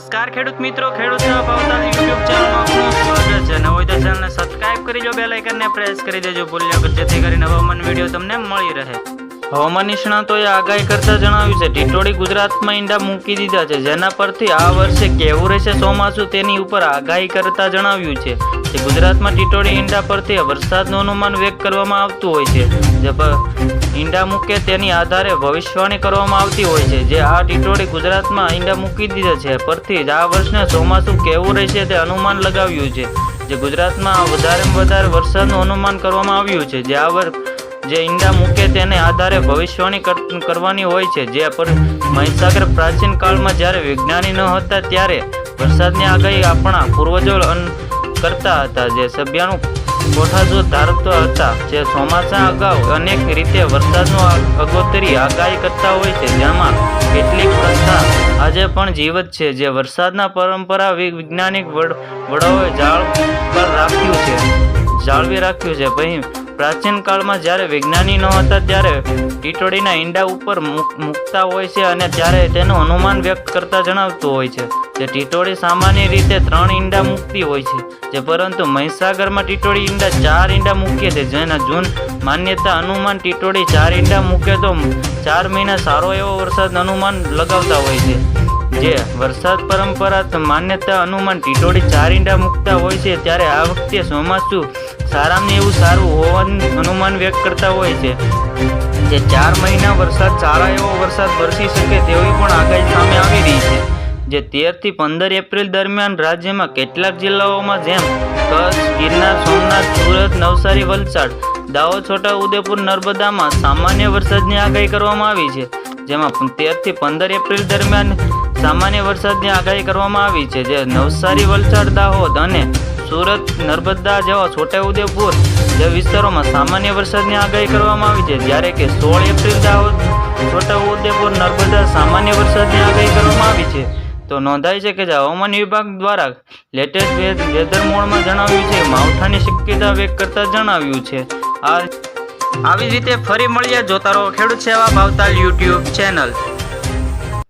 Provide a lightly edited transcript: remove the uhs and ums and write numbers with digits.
નમસ્કાર ખેડૂત મિત્રો, ખેડૂત સેવા ભાવતાલ YouTube ચેનલમાં આપનું સ્વાગત છે. નવો હોય તો ચેનલને સબસ્ક્રાઇબ કરી લો, બેલ આઇકનને પ્રેસ કરી દેજો ભૂલ્યા વગર, જેથી કરીને હવામાન વિડીયો તમને મળી રહે. હવામાન નિષ્ણાતોએ આગાહી કરતા જણાવ્યું છે ટીટોડી ગુજરાતમાં ઈંડા મૂકી દીધા છે, જેના પરથી આ વર્ષે કેવું રહેશે ચોમાસું તેની ઉપર આગાહી કરતા જણાવ્યું છે. જે ગુજરાતમાં ટીટોડી ઈંડા પરથી વરસાદનું અનુમાન વ્યક્ત કરવામાં આવતું હોય છે. જે ઈંડા મૂકે તેની આધારે ભવિષ્યવાણી કરવામાં આવતી હોય છે. જે આ ટીટોડી ગુજરાતમાં ઈંડા મૂકી દીધા છે પરથી જ આ વર્ષને ચોમાસું કેવું રહેશે તે અનુમાન લગાવ્યું છે. જે ગુજરાતમાં વધારેમાં વધારે વરસાદનું અનુમાન કરવામાં આવ્યું છે. જે ઈંડા મૂકે તેને આધારે ભવિષ્યવાણી કરવાની હોય છે. જે પર મહીસાગર પ્રાચીન કાળમાં જ્યારે વિજ્ઞાની ન હતા ત્યારે વરસાદની આગાહી આપણા પૂર્વજો કરતા હતા. જે સભ્યનું કોઠાજો ધારતા હતા. જે ચોમાસા અગાઉ અનેક રીતે વરસાદનું અગોતરી આગાહી કરતા હોય છે, જેમાં કેટલીક પ્રથા આજે પણ જીવત છે. જે વરસાદના પરંપરા વૈજ્ઞાનિક વડાઓએ જાળવી રાખ્યું છે. પછી પ્રાચીન કાળમાં જ્યારે વિજ્ઞાની ન હતા ત્યારે ટીટોડીના ઈંડા ઉપર મૂકતા હોય છે અને ત્યારે તેનું અનુમાન વ્યક્ત કરતા જણાવતું હોય છે. જે ટીટોડી સામાન્ય રીતે 3 ઈંડા મૂકતી હોય છે. જે પરંતુ મહીસાગરમાં ટીટોડી ઈંડા 4 ઈંડા મૂકે છે. જેના જૂન માન્યતા અનુમાન ટીટોડી 4 ઈંડા મૂકે તો 4 મહિના સારો એવો વરસાદ અનુમાન લગાવતા હોય છે. જે વરસાદ પરંપરા માન્યતા અનુમાન ટીટોડી 4 ઈંડા મૂકતા હોય છે, ત્યારે આ વખતે ચોમાસું સારામાં એવું સારું હોવાનું અનુમાન વ્યક્ત કરતા હોય છે. જે 4 મહિના વરસાદ સારા એવો વરસાદ વરસી શકે તેવી પણ આગાહી સામે આવી રહી છે. જે 13 થી 15 એપ્રિલ દરમિયાન રાજ્યમાં કેટલાક જિલ્લાઓમાં જેમ કચ્છ, ગિરનાર, સોમનાથ, સુરત, નવસારી, વલસાડ, દાહોદ, છોટાઉદેપુર, નર્મદામાં સામાન્ય વરસાદની આગાહી કરવામાં આવી છે. જેમાં 13 થી 15 એપ્રિલ દરમિયાન સામાન્ય વરસાદની આગાહી કરવામાં આવી છે. જે નવસારી, વલસાડ, દાહોદ અને સુરત, નર્મદા જેવા છોટાઉદેપુર જેવા વિસ્તારોમાં સામાન્ય વરસાદની આગાહી કરવામાં આવી છે. જ્યારે કે 16 એપ્રિલ દાહોદ, છોટાઉદેપુર, નર્મદા સામાન્ય વરસાદની આગાહી કરવામાં આવી છે. તો નોંધાય છે કે હવામાન વિભાગ દ્વારા લેટેસ્ટ વેધર મોડમાં જણાવ્યું છે, માવઠાની શક્યતા વ્યક્ત કરતા જણાવ્યું છે. આવી જ રીતે ફરી મળીએ. જોતા રહો ખેડૂત સેવા ભાવતાલ YouTube ચેનલ.